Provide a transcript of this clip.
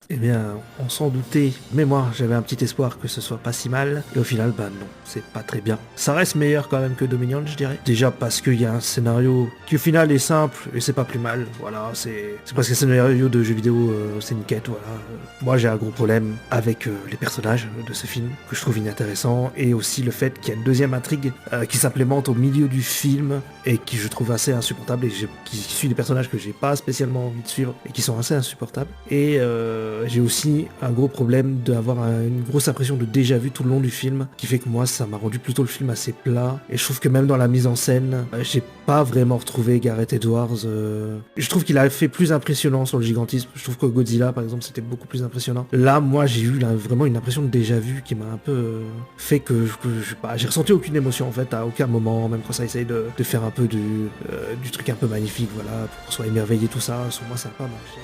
Eh bien, on s'en doutait, mais moi j'avais un petit espoir que ce soit pas si mal, et au final, bah non, c'est pas très bien. Ça reste meilleur quand même que Dominion, je dirais. Déjà parce qu'il y a un scénario qui au final est simple, et c'est pas plus mal, voilà, c'est parce que c'est un scénario de jeu vidéo, c'est nickel, voilà. Moi j'ai un gros problème avec les personnages de ce film, que je trouve inintéressant, et aussi le fait qu'il y a une deuxième intrigue qui s'implémente au milieu du film, et qui je trouve assez insupportable, et qui suit des personnages que j'ai pas spécialement envie de suivre, et qui sont assez insupportables. Et j'ai aussi un gros problème d'avoir une grosse impression de déjà vu tout le long du film, qui fait que moi ça m'a rendu plutôt le film assez plat. Et je trouve que même dans la mise en scène, j'ai pas vraiment retrouvé Gareth Edwards. Je trouve qu'il a fait plus impressionnant sur le gigantisme. Je trouve que Godzilla par exemple c'était beaucoup plus impressionnant. Là moi j'ai eu vraiment une impression de déjà vu qui m'a un peu fait que, j'ai ressenti aucune émotion en fait à aucun moment, même quand ça essaye de faire un peu du truc un peu magnifique, voilà, pour qu'on soit émerveillé tout ça. Sur moi ça n'a pas marché.